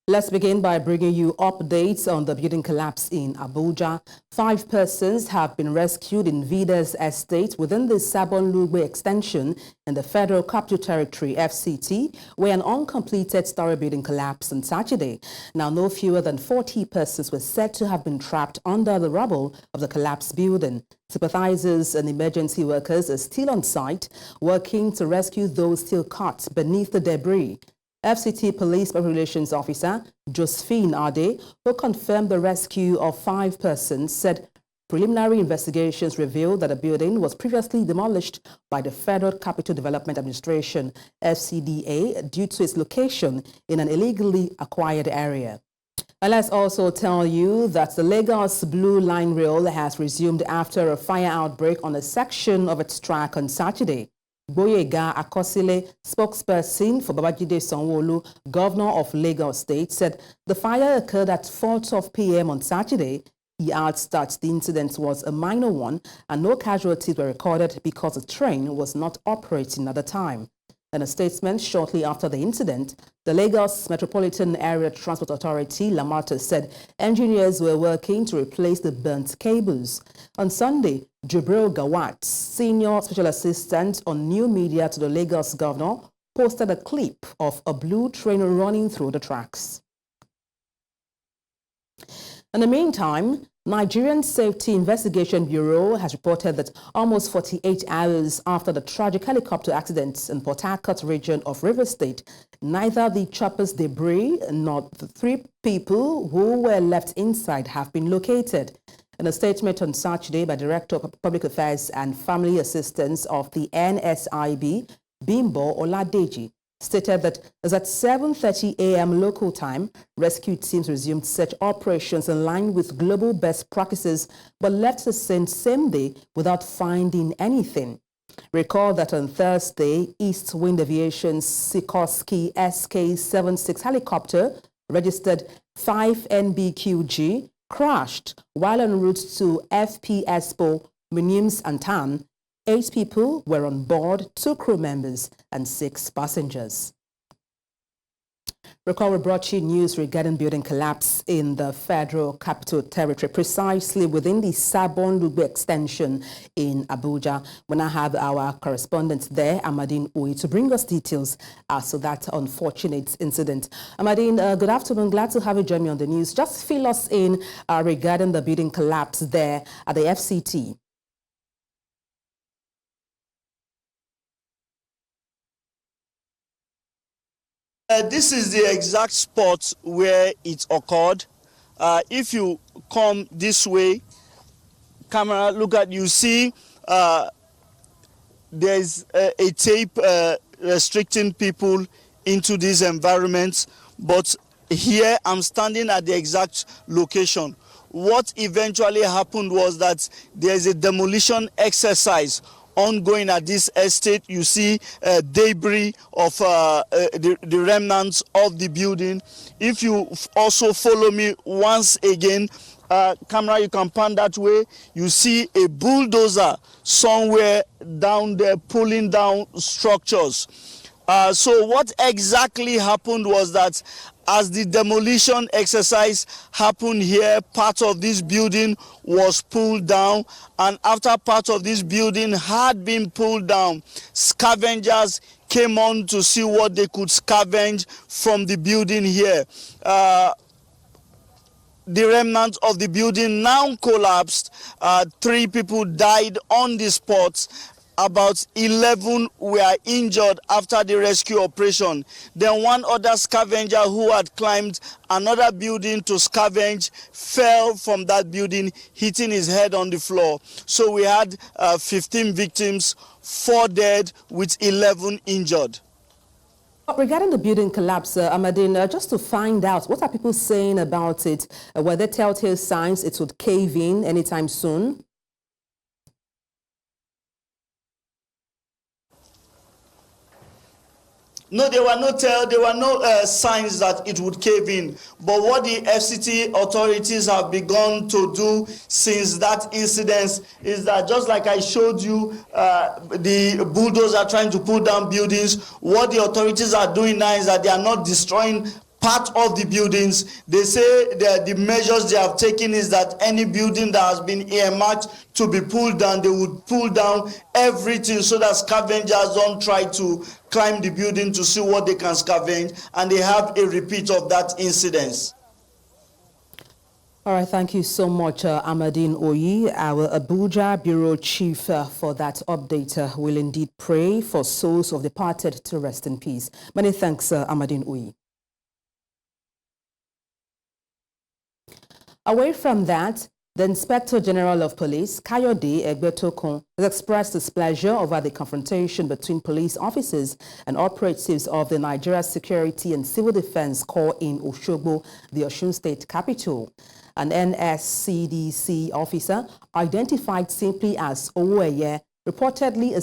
Let's begin by bringing you updates on the building collapse in Abuja. 5 persons have been rescued in Vida's estate within the Sabon-Lugbe extension in the Federal Capital Territory, FCT, where an uncompleted story building collapsed on Saturday. Now, no fewer than 40 persons were said to have been trapped under the rubble of the collapsed building. Sympathizers and emergency workers are still on site, working to rescue those still caught beneath the debris. FCT Police Public Relations Officer Josephine Ade, who confirmed the rescue of 5 persons, said preliminary investigations revealed that the building was previously demolished by the Federal Capital Development Administration, FCDA, due to its location in an illegally acquired area. And let's also tell you that the Lagos Blue Line Rail has resumed after a fire outbreak on a section of its track on Saturday. Boyega Akosile, spokesperson for Babajide Sanwo-Olu, governor of Lagos State, said the fire occurred at 4:12 p.m. on Saturday. He adds that the incident was a minor one and no casualties were recorded because the train was not operating at the time. In a statement shortly after the incident, the Lagos Metropolitan Area Transport Authority, LAMATA, said engineers were working to replace the burnt cables. On Sunday, Jibril Gawat, senior special assistant on new media to the Lagos governor, posted a clip of a blue train running through the tracks. In the meantime, Nigerian Safety Investigation Bureau has reported that almost 48 hours after the tragic helicopter accident in Port Harcourt region of Rivers State, neither the chopper's debris nor the 3 people who were left inside have been located. In a statement on Saturday by Director of Public Affairs and Family Assistance of the NSIB, Bimbo Oladeji, stated that as at 7:30 a.m. local time, rescue teams resumed search operations in line with global best practices, but left the scene same day without finding anything. Recall that on Thursday, East Wind Aviation's Sikorsky SK-76 helicopter, registered 5NBQG, crashed while en route to FP Expo, Minims and Tan. 8 people were on board, 2 crew members and 6 passengers. Recall we brought you news regarding building collapse in the Federal Capital Territory, precisely within the Sabon-Lugbe extension in Abuja. We now have our correspondent there, Amadine Uy, to bring us details as to that unfortunate incident. Amadine, good afternoon. Glad to have you join me on the news. Just fill us in regarding the building collapse there at the FCT. This is the exact spot where it occurred. If you come this way, camera, look at, you see there's a tape restricting people into these environments. But here I'm standing at the exact location. What eventually happened was that there's a demolition exercise ongoing at this estate. You see debris of the remnants of the building. If you also follow me once again, camera, you can pan that way. You see a bulldozer somewhere down there pulling down structures. So what exactly happened was that as the demolition exercise happened here, part of this building was pulled down, and after part of this building had been pulled down, scavengers came on to see what they could scavenge from the building here. The remnants of the building now collapsed. 3 people died on the spot. About 11 were injured after the rescue operation. Then 1 other scavenger who had climbed another building to scavenge fell from that building, hitting his head on the floor. So we had 15 victims, 4 dead with 11 injured. Regarding the building collapse, Amadine, just to find out, what are people saying about it? Were there telltale signs it would cave in anytime soon? No, there were no signs that it would cave in. But what the FCT authorities have begun to do since that incident is that, just like I showed you, the bulldozers are trying to pull down buildings. What the authorities are doing now is that they are not destroying part of the buildings. They say that the measures they have taken is that any building that has been earmarked to be pulled down, they would pull down everything so that scavengers don't try to climb the building to see what they can scavenge, and they have a repeat of that incident. All right, thank you so much, Amadine Oyi, our Abuja Bureau Chief, for that update. We'll indeed pray for souls of departed to rest in peace. Many thanks, Amadine Oyi. Away from that, the Inspector General of Police, Kayode Egbetokun, has expressed displeasure over the confrontation between police officers and operatives of the Nigeria Security and Civil Defense Corps in Oshogbo, the Osun State capital. An NSCDC officer, identified simply as Oweye, was reportedly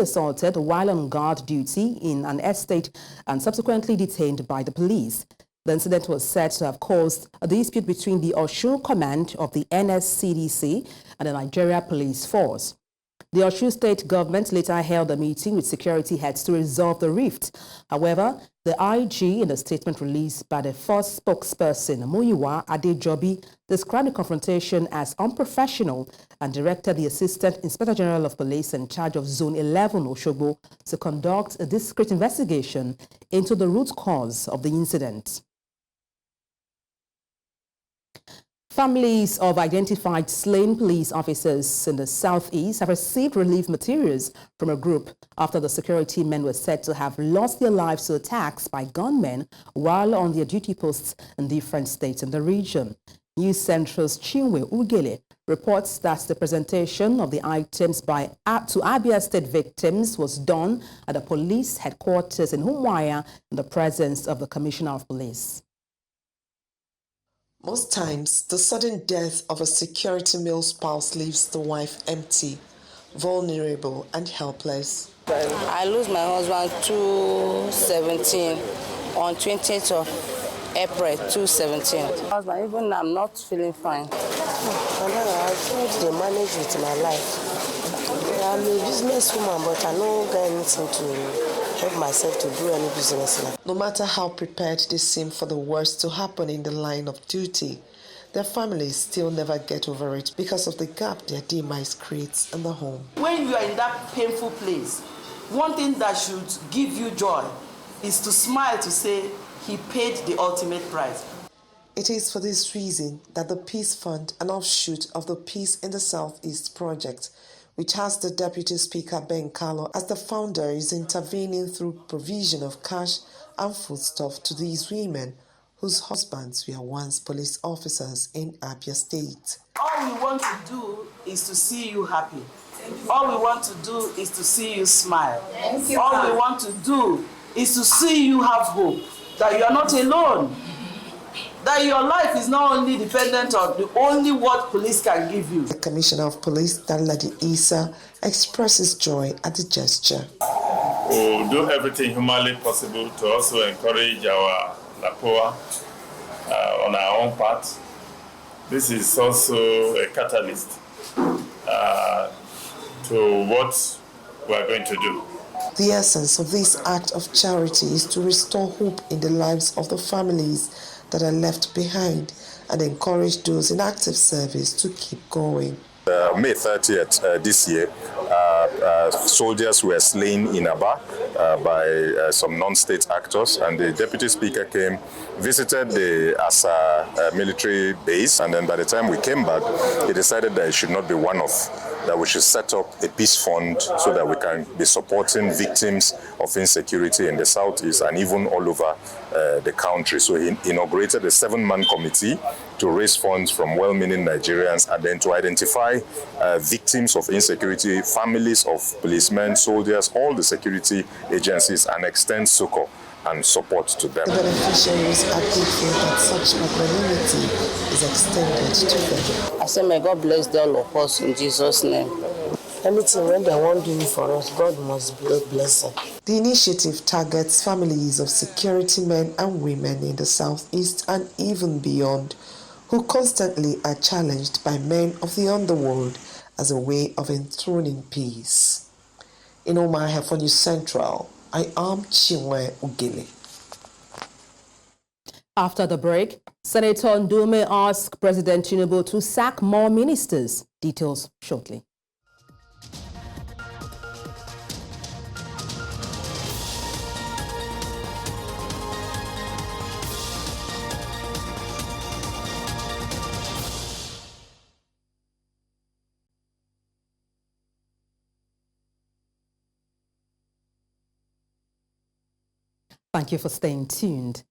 assaulted while on guard duty in an estate and subsequently detained by the police. The incident was said to have caused a dispute between the Osun Command of the NSCDC and the Nigeria Police Force. The Osun State government later held a meeting with security heads to resolve the rift. However, the IG, in a statement released by the Force spokesperson, Muyiwa Adedugba, described the confrontation as unprofessional and directed the Assistant Inspector General of Police in charge of Zone 11 Oshogbo to conduct a discreet investigation into the root cause of the incident. Families of identified slain police officers in the southeast have received relief materials from a group after the security men were said to have lost their lives to attacks by gunmen while on their duty posts in different states in the region. News Central's Chinwe Ugele reports that the presentation of the items to Abia State victims was done at the police headquarters in Umuahia in the presence of the Commissioner of Police. Most times, the sudden death of a security male spouse leaves the wife empty, vulnerable and helpless. I lost my husband 2017 on 20th of April 2017. Husband, even I'm not feeling fine. I think they manage with my life. I'm a businesswoman, but I don't get anything to help myself to do any business. No matter how prepared they seem for the worst to happen in the line of duty, their families still never get over it because of the gap their demise creates in the home. When you are in that painful place, one thing that should give you joy is to smile to say he paid the ultimate price. It is for this reason that the Peace Fund, an offshoot of the Peace in the Southeast project, which has the Deputy Speaker Ben Carlo as the founder, is intervening through provision of cash and foodstuff to these women whose husbands were once police officers in Abia State. All we want to do is to see you happy. All we want to do is to see you smile. All we want to do is to see you have hope, that you are not alone, that your life is not only dependent on the only what police can give you. The Commissioner of Police, Danladi Isa, expresses joy at the gesture. We'll do everything humanly possible to also encourage our NAPOA on our own part. This is also a catalyst to what we are going to do. The essence of this act of charity is to restore hope in the lives of the families that are left behind and encourage those in active service to keep going. May 30th this year, soldiers were slain in Aba by some non-state actors, and the Deputy Speaker came, visited the Asa military base, and then by the time we came back, he decided that it should not be one-off, that we should set up a peace fund so that we can be supporting victims of insecurity in the southeast and even all over the country. So he inaugurated a 7-man committee to raise funds from well-meaning Nigerians and then to identify victims of insecurity, families of policemen, soldiers, all the security agencies, and extend succor and support to them. The beneficiaries are grateful that such magnanimity is extended to them. I say, may God bless the all of us in Jesus' name. Anything when they want to do for us, God must bless them. The initiative targets families of security men and women in the southeast and even beyond, who constantly are challenged by men of the underworld as a way of enthroning peace. In Umuahia for News Central, I am Chinwe Ugele. After the break, Senator Ndume asked President Tinubu to sack more ministers. Details shortly. Thank you for staying tuned.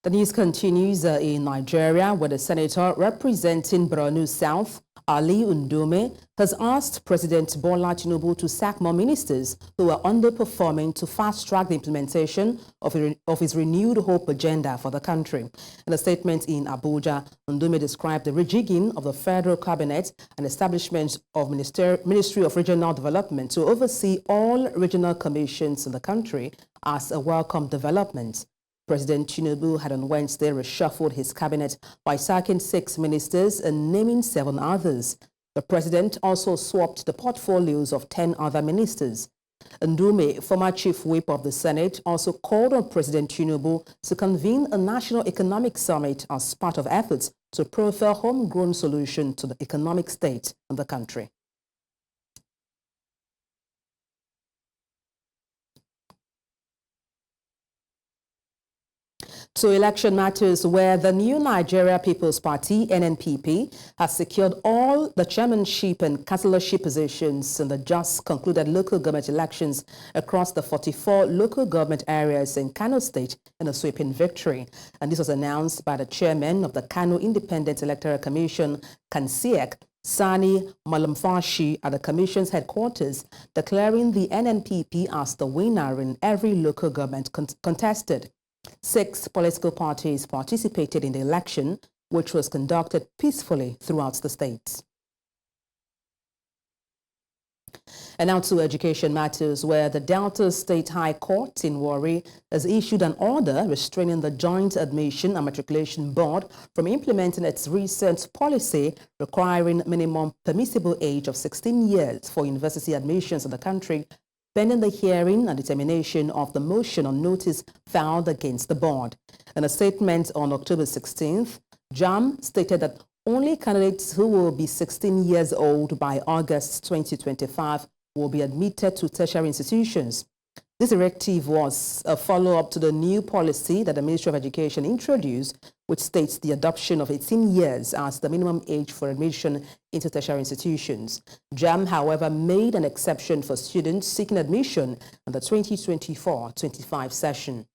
The news continues in Nigeria, where the senator representing Borno South, Ali Ndume, has asked President Bola Tinubu to sack more ministers who are underperforming to fast-track the implementation of his renewed hope agenda for the country. In a statement in Abuja, Ndume described the rejigging of the federal cabinet and establishment of Ministry of Regional Development to oversee all regional commissions in the country as a welcome development. President Tinubu had on Wednesday reshuffled his cabinet by sacking 6 ministers and naming 7 others. The president also swapped the portfolios of 10 other ministers. Ndume, former chief whip of the Senate, also called on President Tinubu to convene a national economic summit as part of efforts to profile homegrown solution to the economic state of the country. To election matters, where the new Nigeria People's Party, NNPP, has secured all the chairmanship and councillorship positions in the just concluded local government elections across the 44 local government areas in Kano State in a sweeping victory. And this was announced by the chairman of the Kano Independent Electoral Commission, Kansiek, Sani Malamfashi, at the Commission's headquarters, declaring the NNPP as the winner in every local government contested. 6 political parties participated in the election, which was conducted peacefully throughout the state. And now to education matters, where the Delta State High Court in Warri has issued an order restraining the Joint Admission and Matriculation Board from implementing its recent policy requiring minimum permissible age of 16 years for university admissions in the country, pending the hearing and determination of the motion on notice filed against the board. In a statement on October 16th, JAM stated that only candidates who will be 16 years old by August 2025 will be admitted to tertiary institutions. This directive was a follow-up to the new policy that the Ministry of Education introduced, which states the adoption of 18 years as the minimum age for admission into tertiary institutions. JAM, however, made an exception for students seeking admission in the 2024-25 session.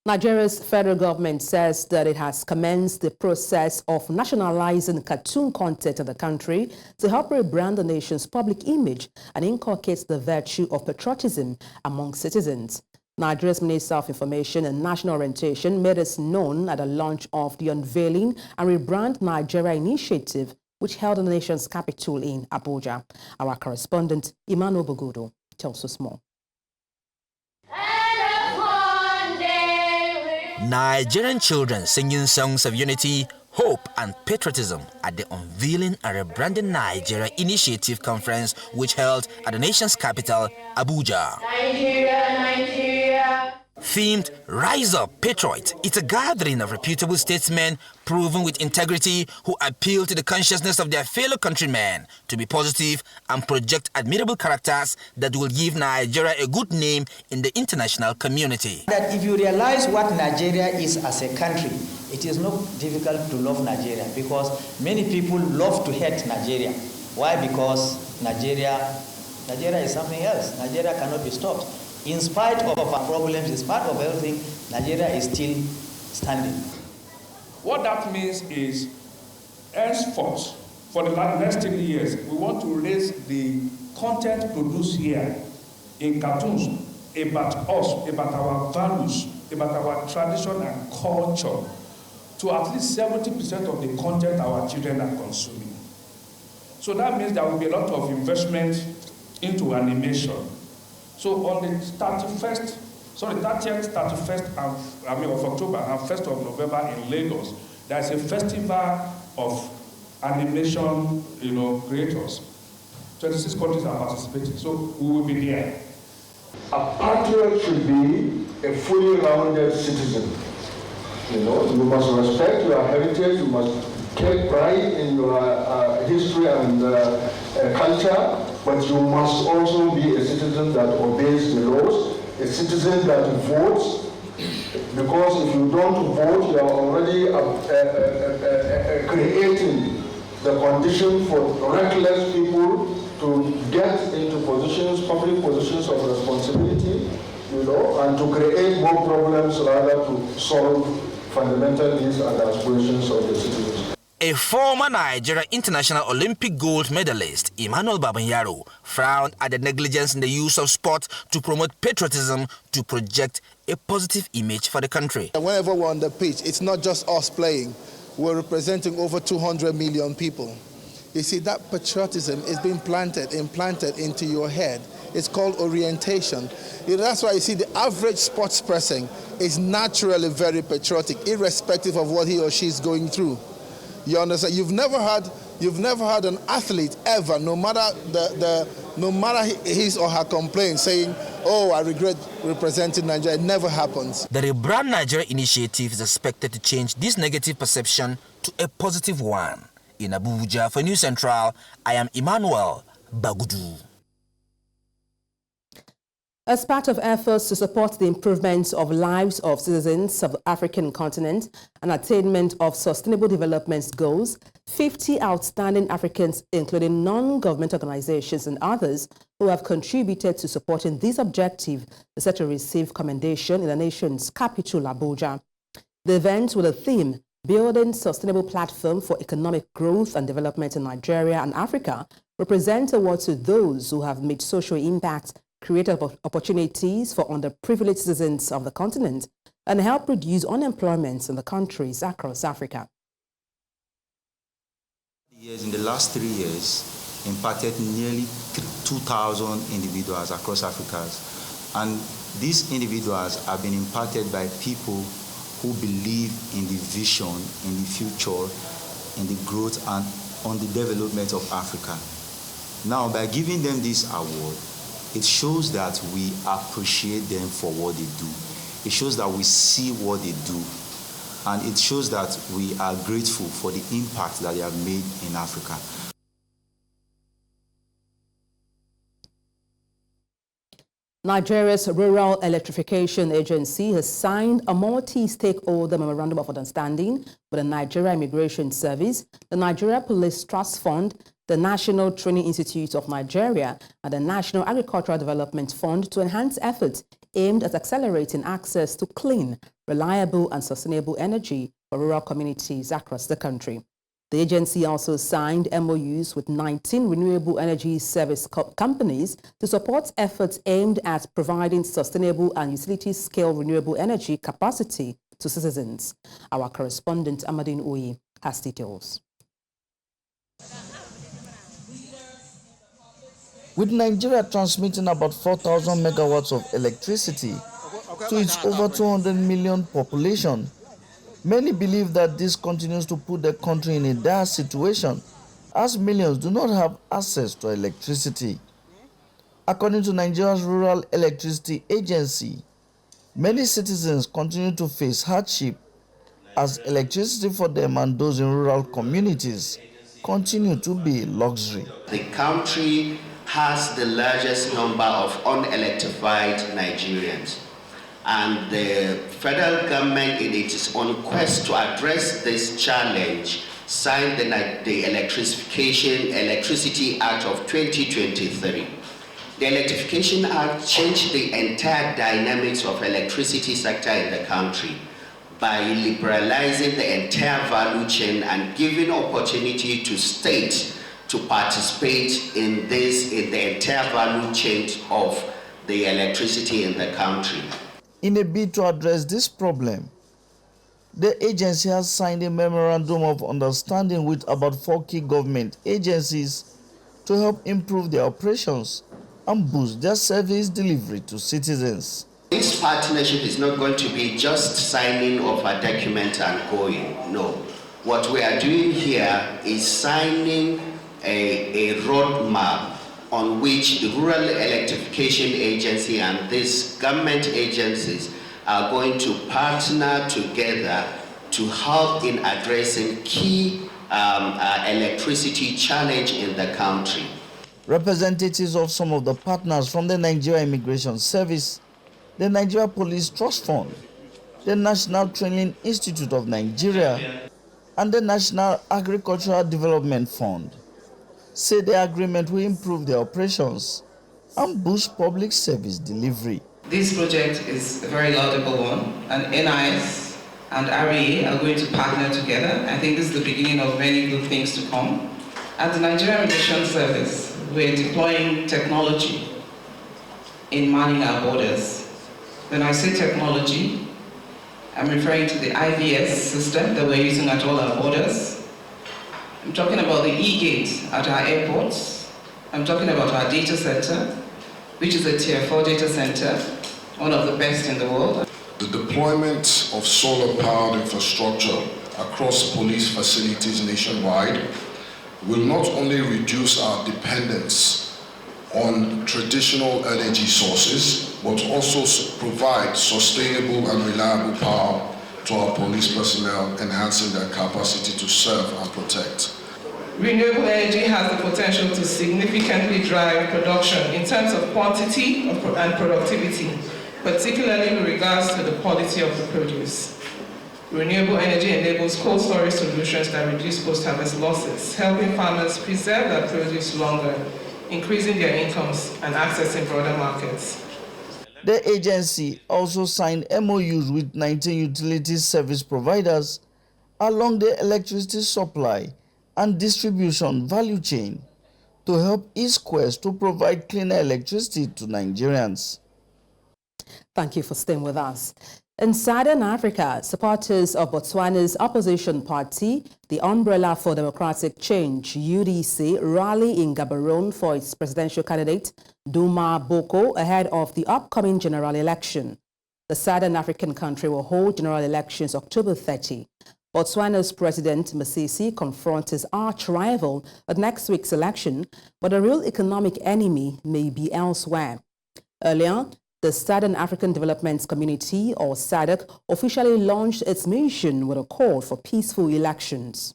Nigeria's federal government says that it has commenced the process of nationalizing cartoon content in the country to help rebrand the nation's public image and inculcate the virtue of patriotism among citizens. Nigeria's Minister of Information and National Orientation made this known at the launch of the Unveiling and Rebrand Nigeria initiative, which held in the nation's capital in Abuja. Our correspondent, Emmanuel Bogodo, tells us more. Nigerian children singing songs of unity, hope and patriotism at the Unveiling and Rebranding Nigeria Initiative Conference, which held at the nation's capital, Abuja. Nigeria, Nigeria. Themed Rise Up Patriot, it's a gathering of reputable statesmen proven with integrity who appeal to the consciousness of their fellow countrymen to be positive and project admirable characters that will give Nigeria a good name in the international community. That if you realize what Nigeria is as a country, it is not difficult to love Nigeria, because many people love to hate Nigeria. Why? Because Nigeria is something else. Nigeria cannot be stopped. In spite of our problems, in spite of everything, Nigeria is still standing. What that means is, henceforth, for the next 3 years, we want to raise the content produced here in cartoons about us, about our values, about our tradition and culture, to at least 70% of the content our children are consuming. So that means there will be a lot of investment into animation. So on the 30th, 31st of October and 1st of November in Lagos, there's a festival of animation, creators. 26 countries are participating, so we will be there. A patriot should be a fully rounded citizen. You know, you must respect your heritage, you must take pride in your history and culture, but you must also be a citizen that obeys the laws, a citizen that votes, because if you don't vote, you are already creating the condition for reckless people to get into positions, public positions of responsibility, you know, and to create more problems rather to solve fundamental needs and aspirations of the citizens. A former Nigeria International Olympic gold medalist, Emmanuel Babanyaro, frowned at the negligence in the use of sport to promote patriotism to project a positive image for the country. Whenever we're on the pitch, it's not just us playing. We're representing over 200 million people. You see, that patriotism is being implanted into your head. It's called orientation. You know, that's why you see the average sports person is naturally very patriotic, irrespective of what he or she is going through. You understand? You've never had an athlete ever, no matter his or her complaint, saying, "Oh, I regret representing Nigeria." It never happens. The Rebrand Nigeria initiative is expected to change this negative perception to a positive one. In Abuja, for News Central, I am Emmanuel Bagudu. As part of efforts to support the improvement of lives of citizens of the African continent and attainment of sustainable development goals, 50 outstanding Africans, including non-government organizations and others who have contributed to supporting this objective, are set to receive commendation in the nation's capital, Abuja. The event with the theme, Building Sustainable Platform for Economic Growth and Development in Nigeria and Africa, represents awards to those who have made social impact, created opportunities for underprivileged citizens of the continent, and help reduce unemployment in the countries across Africa. In the last 3 years, impacted nearly 2,000 individuals across Africa. And these individuals have been impacted by people who believe in the vision, in the future, in the growth and on the development of Africa. Now, by giving them this award, it shows that we appreciate them for what they do. It shows that we see what they do. And it shows that we are grateful for the impact that they have made in Africa. Nigeria's Rural Electrification Agency has signed a multi-stakeholder memorandum of understanding with the Nigeria Immigration Service, the Nigeria Police Trust Fund, the National Training Institute of Nigeria, and the National Agricultural Development Fund to enhance efforts aimed at accelerating access to clean, reliable, and sustainable energy for rural communities across the country. The agency also signed MOUs with 19 renewable energy service companies to support efforts aimed at providing sustainable and utility-scale renewable energy capacity to citizens. Our correspondent Amadine Oyi has details. With Nigeria transmitting about 4,000 megawatts of electricity to its over 200 million population, many believe that this continues to put the country in a dire situation as millions do not have access to electricity. According to Nigeria's Rural Electricity Agency, many citizens continue to face hardship as electricity for them and those in rural communities continue to be luxury. The country has the largest number of unelectrified Nigerians. And the federal government, in its own quest to address this challenge, signed the Electricity Act of 2023. The Electrification Act changed the entire dynamics of electricity sector in the country by liberalizing the entire value chain and giving opportunity to states to participate in the entire value chain of the electricity in the country. In a bid to address this problem, the agency has signed a memorandum of understanding with about 4 key government agencies to help improve their operations and boost their service delivery to citizens. This partnership is not going to be just signing of a document and going. No. What we are doing here is signing a roadmap on which the Rural Electrification Agency and these government agencies are going to partner together to help in addressing key electricity challenge in the country. Representatives of some of the partners from the Nigeria Immigration Service, the Nigeria Police Trust Fund, the National Training Institute of Nigeria, and the National Agricultural Development Fund say the agreement will improve their operations and boost public service delivery. This project is a very laudable one, and NIS and REA are going to partner together. I think this is the beginning of many good things to come. At the Nigerian Immigration Service, we're deploying technology in manning our borders. When I say technology, I'm referring to the IVS system that we're using at all our borders. I'm talking about the e-gate at our airports. I'm talking about our data center, which is a Tier 4 data center, one of the best in the world. The deployment of solar-powered infrastructure across police facilities nationwide will not only reduce our dependence on traditional energy sources, but also provide sustainable and reliable power to our police personnel, enhancing their capacity to serve and protect. Renewable energy has the potential to significantly drive production in terms of quantity and productivity, particularly with regards to the quality of the produce. Renewable energy enables cold storage solutions that reduce post-harvest losses, helping farmers preserve their produce longer, increasing their incomes and accessing broader markets. The agency also signed MOUs with 19 utility service providers along the electricity supply and distribution value chain to help its quest to provide cleaner electricity to Nigerians. Thank you for staying with us. In Southern Africa, supporters of Botswana's opposition party, the Umbrella for Democratic Change, UDC, rally in Gaborone for its presidential candidate, Duma Boko, ahead of the upcoming general election. The Southern African country will hold general elections October 30. Botswana's President Masisi confronts his arch-rival at next week's election, but the real economic enemy may be elsewhere. Earlier, the Southern African Development Community, or SADC, officially launched its mission with a call for peaceful elections.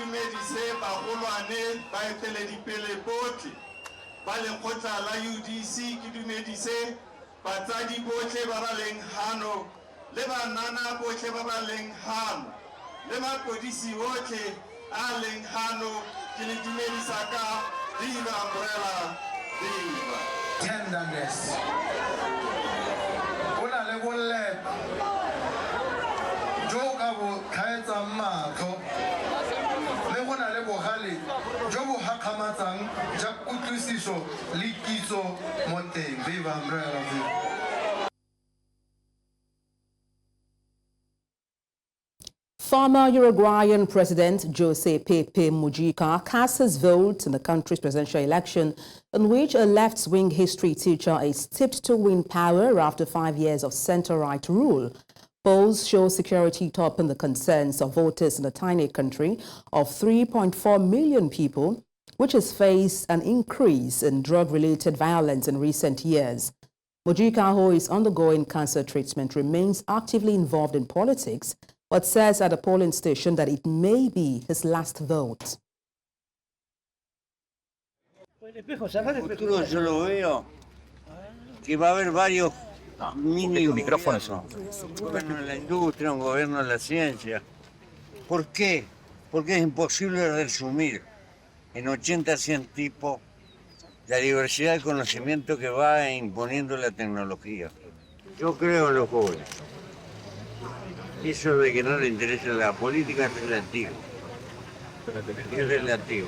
Medise bagolwane ba eteledipele botlhe ba lekgotla la UDC ke dumedise batsadi botlhe ba ba leng hano le banana botlhe ba ba leng hano le mapodisi botlhe a leng hano ke le dumedisa ka Viva Umbrella Viva tenderness ona le bolle joka bo khaetsa matho Former Uruguayan President José Pepe Mujica cast his vote in the country's presidential election, in which a left-wing history teacher is tipped to win power after 5 years of center-right rule. Polls show security topping the concerns of voters in the tiny country of 3.4 million people, which has faced an increase in drug-related violence in recent years. Mujica, who is undergoing cancer treatment, remains actively involved in politics, but says at a polling station that it may be his last vote. Gobierno de la industria, un gobierno de la ciencia. ¿Por qué? Porque es imposible resumir en 80 a 100 tipos la diversidad del conocimiento que va imponiendo la tecnología. Yo creo en los jóvenes. Eso de que no le interesa la política es relativo. Es relativo.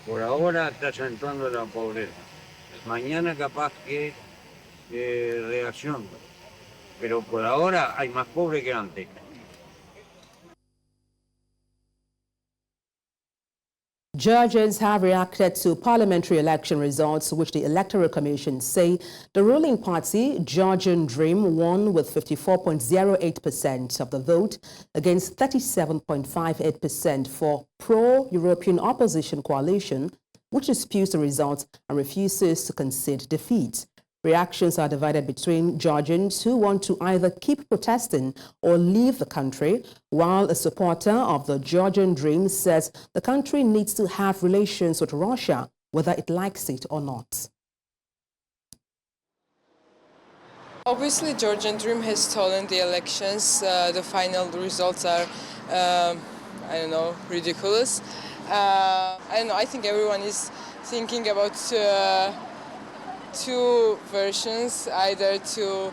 Por ahora está acentuando la pobreza. Mañana capaz que reacción, pero por ahora hay más pobres que antes. Judges have reacted to parliamentary election results, which the Electoral Commission say the ruling party, Georgian Dream, won with 54.08% of the vote against 37.58% for pro-European opposition coalition, which disputes the results and refuses to concede defeat. Reactions are divided between Georgians who want to either keep protesting or leave the country, while a supporter of the Georgian Dream says the country needs to have relations with Russia, whether it likes it or not. Obviously, Georgian Dream has stolen the elections. The final results are, I don't know, ridiculous. I don't know, I think everyone is thinking about two versions, either to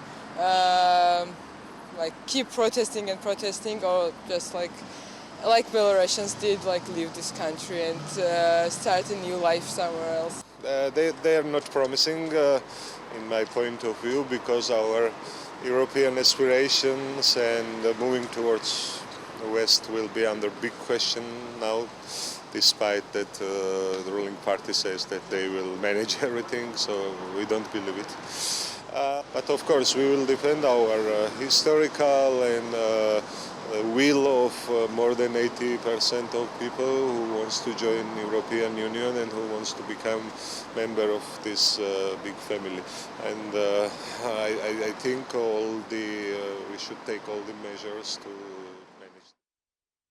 like keep protesting and protesting, or just like Belarusians did, like leave this country and start a new life somewhere else. They are not promising, in my point of view, because our European aspirations and moving towards the West will be under big question now, despite that the ruling party says that they will manage everything, so we don't believe it. But of course we will defend our historical and will of more than 80% of people who wants to join European Union and who wants to become member of this big family. And I think we should take all the measures to manage.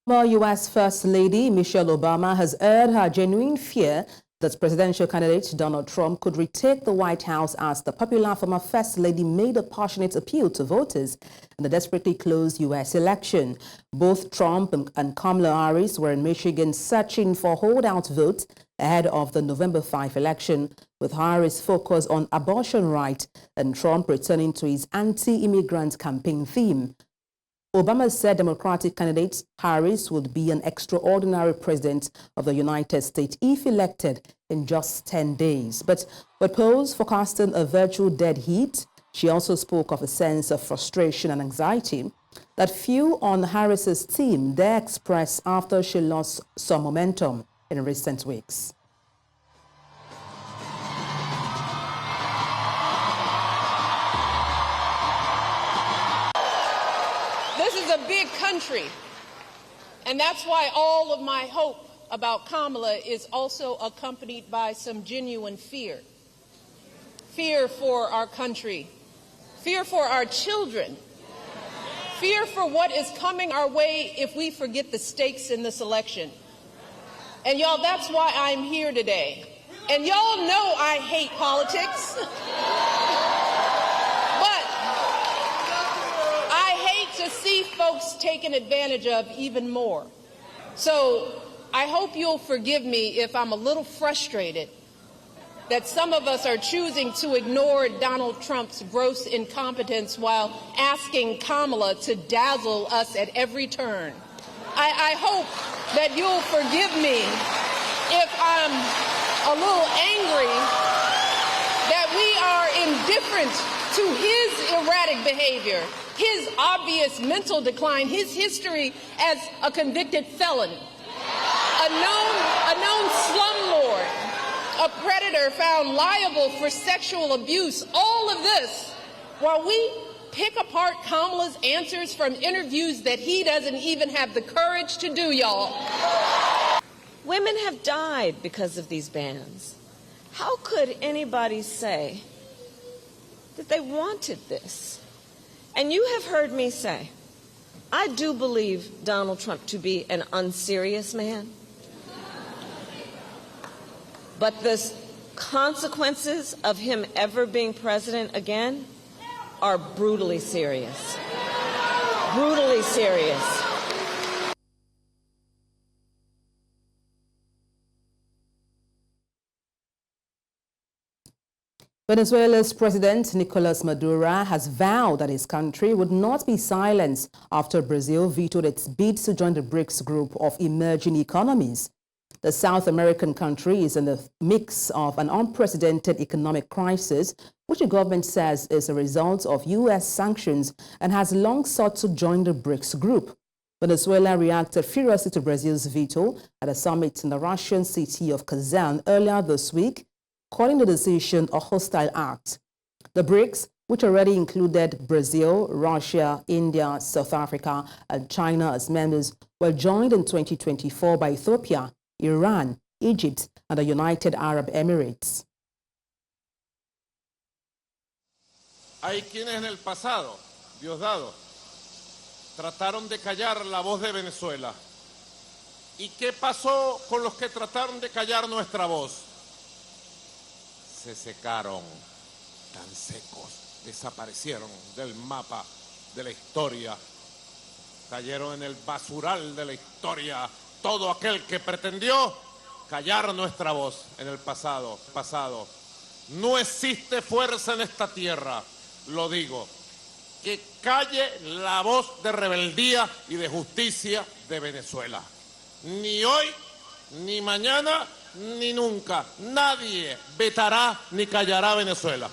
Former U.S. First Lady Michelle Obama has aired her genuine fear that presidential candidate Donald Trump could retake the White House as the popular former First Lady made a passionate appeal to voters in the desperately close U.S. election. Both Trump and Kamala Harris were in Michigan searching for holdout votes ahead of the November 5 election, with Harris focused on abortion rights and Trump returning to his anti-immigrant campaign theme. Obama said Democratic candidate Harris would be an extraordinary president of the United States if elected in just 10 days. But posed forecasting a virtual dead heat, she also spoke of a sense of frustration and anxiety that few on Harris's team dare express after she lost some momentum in recent weeks. This is a big country, and that's why all of my hope about Kamala is also accompanied by some genuine fear. Fear for our country, fear for our children, fear for what is coming our way if we forget the stakes in this election. And y'all, that's why I'm here today. And y'all know I hate politics. To see folks taken advantage of even more. So I hope you'll forgive me if I'm a little frustrated that some of us are choosing to ignore Donald Trump's gross incompetence while asking Kamala to dazzle us at every turn. I hope that you'll forgive me if I'm a little angry that we are indifferent to his erratic behavior, his obvious mental decline, his history as a convicted felon, a known slumlord, a predator found liable for sexual abuse, all of this while we pick apart Kamala's answers from interviews that he doesn't even have the courage to do, y'all. Women have died because of these bans. How could anybody say that they wanted this? And you have heard me say, I do believe Donald Trump to be an unserious man. But the consequences of him ever being president again are brutally serious. Brutally serious. Venezuela's President Nicolas Maduro has vowed that his country would not be silenced after Brazil vetoed its bid to join the BRICS group of emerging economies. The South American country is in the mix of an unprecedented economic crisis, which the government says is a result of U.S. sanctions, and has long sought to join the BRICS group. Venezuela reacted furiously to Brazil's veto at a summit in the Russian city of Kazan earlier this week, calling the decision a hostile act. The BRICS, which already included Brazil, Russia, India, South Africa, and China as members, were joined in 2024 by Ethiopia, Iran, Egypt, and the United Arab Emirates. Hay quienes en el pasado, Diosdado, trataron de callar la voz de Venezuela. ¿Y qué pasó con los que trataron de callar nuestra voz? Se secaron, tan secos, desaparecieron del mapa de la historia, cayeron en el basural de la historia todo aquel que pretendió callar nuestra voz en el pasado. No existe fuerza en esta tierra, lo digo, que calle la voz de rebeldía y de justicia de Venezuela. Ni hoy, ni mañana, ni nunca. Nadie vetará ni callará a Venezuela.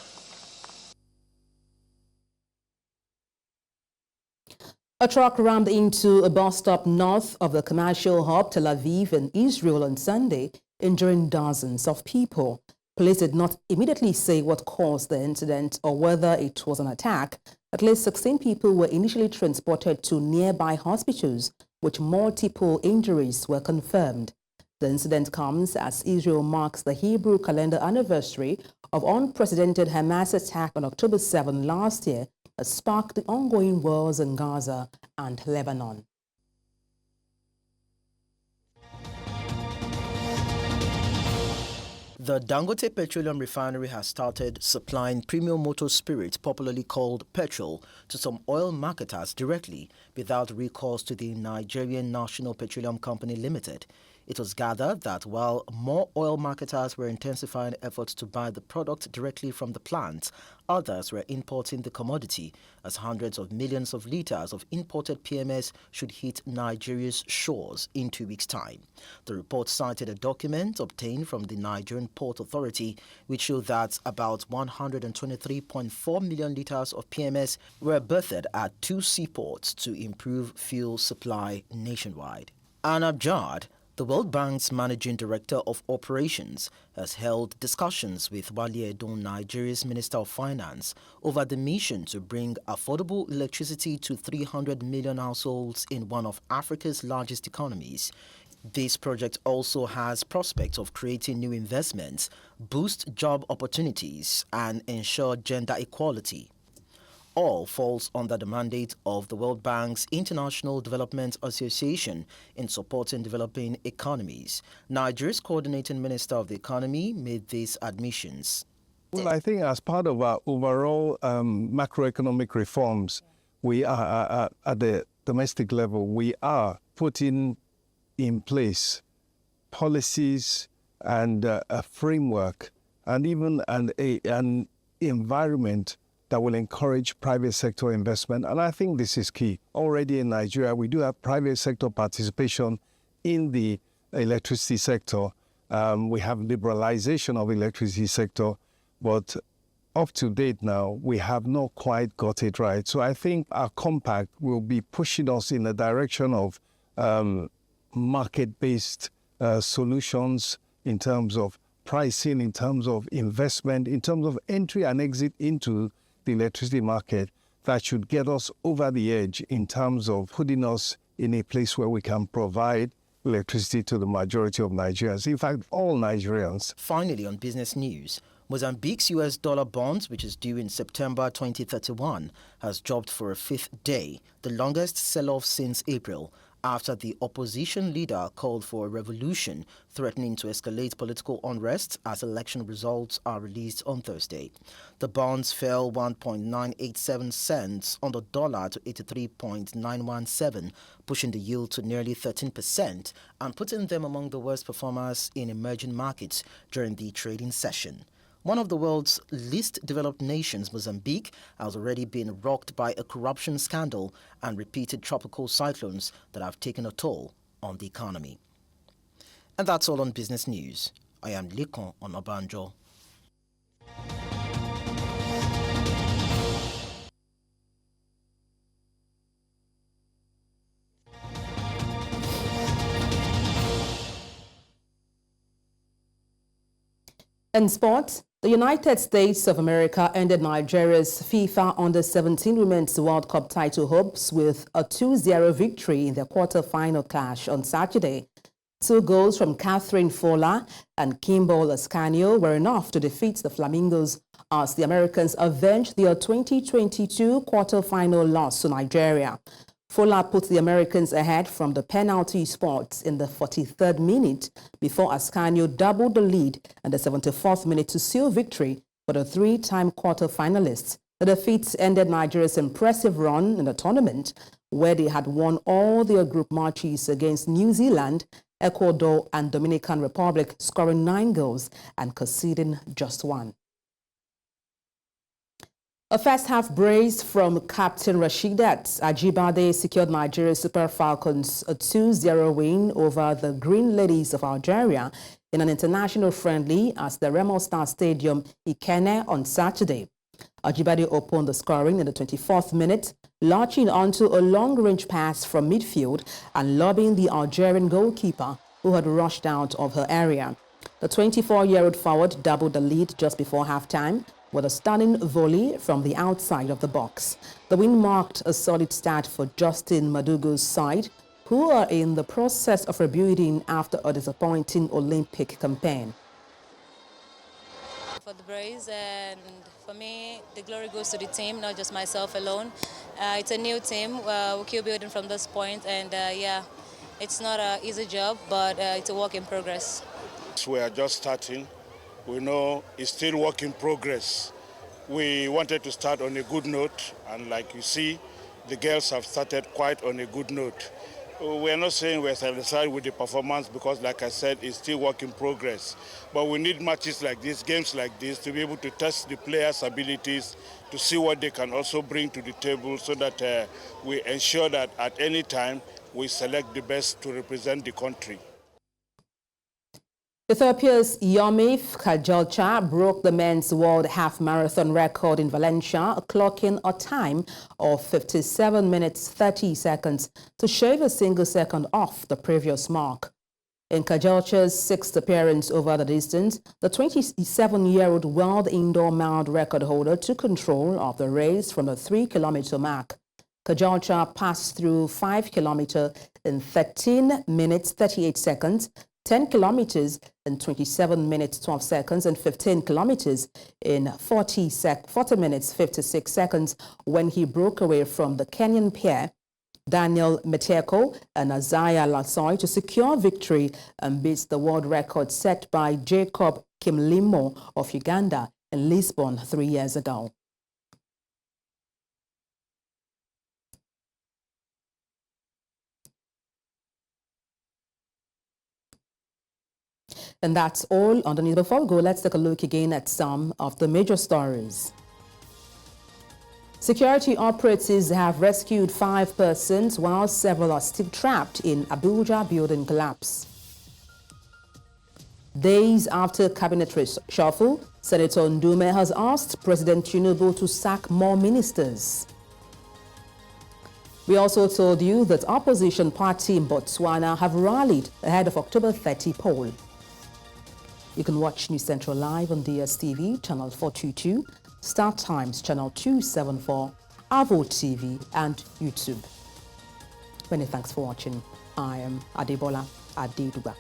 A truck rammed into a bus stop north of the commercial hub Tel Aviv in Israel on Sunday, injuring dozens of people. Police did not immediately say what caused the incident or whether it was an attack. At least 16 people were initially transported to nearby hospitals, which multiple injuries were confirmed. The incident comes as Israel marks the Hebrew calendar anniversary of unprecedented Hamas attack on October 7 last year that sparked the ongoing wars in Gaza and Lebanon. The Dangote Petroleum Refinery has started supplying premium motor spirit, popularly called petrol, to some oil marketers directly without recourse to the Nigerian National Petroleum Company Limited. It was gathered that while more oil marketers were intensifying efforts to buy the product directly from the plant, others were importing the commodity as hundreds of millions of litres of imported PMS should hit Nigeria's shores in 2 weeks' time. The report cited a document obtained from the Nigerian Port Authority which showed that about 123.4 million litres of PMS were berthed at 2 seaports to improve fuel supply nationwide. Abuja, the World Bank's Managing Director of Operations, has held discussions with Wale Edun, Nigeria's Minister of Finance, over the mission to bring affordable electricity to 300 million households in one of Africa's largest economies. This project also has prospects of creating new investments, boost job opportunities, and ensure gender equality. All falls under the mandate of the World Bank's International Development Association in supporting developing economies. Nigeria's coordinating minister of the economy made these admissions. Well, I think as part of our overall macroeconomic reforms, we are at the domestic level, we are putting in place policies and a framework and even an environment that will encourage private sector investment. And I think this is key. Already in Nigeria, we do have private sector participation in the electricity sector. We have liberalization of electricity sector, but up to date now, we have not quite got it right. So I think our compact will be pushing us in the direction of market-based solutions in terms of pricing, in terms of investment, in terms of entry and exit into the electricity market that should get us over the edge in terms of putting us in a place where we can provide electricity to the majority of Nigerians, in fact, all Nigerians. Finally, on business news, Mozambique's US dollar bonds, which is due in September 2031, has dropped for a 5th day, the longest sell-off since April, after the opposition leader called for a revolution, threatening to escalate political unrest as election results are released on Thursday. The bonds fell 1.987 cents on the dollar to 83.917, pushing the yield to nearly 13% and putting them among the worst performers in emerging markets during the trading session. One of the world's least developed nations, Mozambique, has already been rocked by a corruption scandal and repeated tropical cyclones that have taken a toll on the economy. And that's all on business news. I am Likon Onabanjo. In sports, the United States of America ended Nigeria's FIFA Under-17 Women's World Cup title hopes with a 2-0 victory in their quarter-final clash on Saturday. 2 goals from Catherine Fola and Kimball Ascanio were enough to defeat the Flamingos as the Americans avenged their 2022 quarter-final loss to Nigeria. Fola put the Americans ahead from the penalty spot in the 43rd minute before Ascanio doubled the lead in the 74th minute to seal victory for the 3-time quarter-finalists. The defeat ended Nigeria's impressive run in the tournament, where they had won all their group matches against New Zealand, Ecuador and Dominican Republic, scoring 9 goals and conceding just 1. A first-half brace from Captain Rasheedat Ajibade secured Nigeria's Super Falcons a 2-0 win over the Green Ladies of Algeria in an international friendly at the Remo Star Stadium, Ikenne, on Saturday. Ajibade opened the scoring in the 24th minute, launching onto a long-range pass from midfield and lobbing the Algerian goalkeeper, who had rushed out of her area. The 24-year-old forward doubled the lead just before halftime with a stunning volley from the outside of the box. The win marked a solid start for Justin Madugu's side, who are in the process of rebuilding after a disappointing Olympic campaign. For the Braves, and for me, the glory goes to the team, not just myself alone. It's a new team. We keep building from this point, and yeah, it's not an easy job, but it's a work in progress. We are just starting. We know it's still work in progress. We wanted to start on a good note, and like you see, the girls have started quite on a good note. We are not saying we're satisfied with the performance because, like I said, it's still work in progress. But we need matches like this, games like this, to be able to test the players' abilities, to see what they can also bring to the table so that we ensure that at any time we select the best to represent the country. Ethiopia's Yomif Kajolcha broke the men's world half marathon record in Valencia, clocking a time of 57 minutes 30 seconds to shave a single second off the previous mark. In Kajolcha's 6th appearance over the distance, the 27-year-old world indoor mile record holder took control of the race from the 3-kilometer mark. Kajolcha passed through 5 kilometers in 13 minutes 38 seconds, 10 kilometers in 27 minutes 12 seconds, and 15 kilometers in 40 minutes 56 seconds when he broke away from the Kenyan pair Daniel Meteko and Isaiah Lasoi to secure victory and beats the world record set by Jacob Kimlimo of Uganda in Lisbon 3 years ago. And that's all on the news. Before we go, let's take a look again at some of the major stories. Security operatives have rescued 5 persons while several are still trapped in Abuja building collapse. Days after cabinet reshuffle, Senator Ndume has asked President Tinubu to sack more ministers. We also told you that opposition party in Botswana have rallied ahead of October 30 poll. You can watch News Central live on DSTV, channel 422, Star Times, channel 274, Avo TV, and YouTube. Many thanks for watching. I am Adebola Adedugba.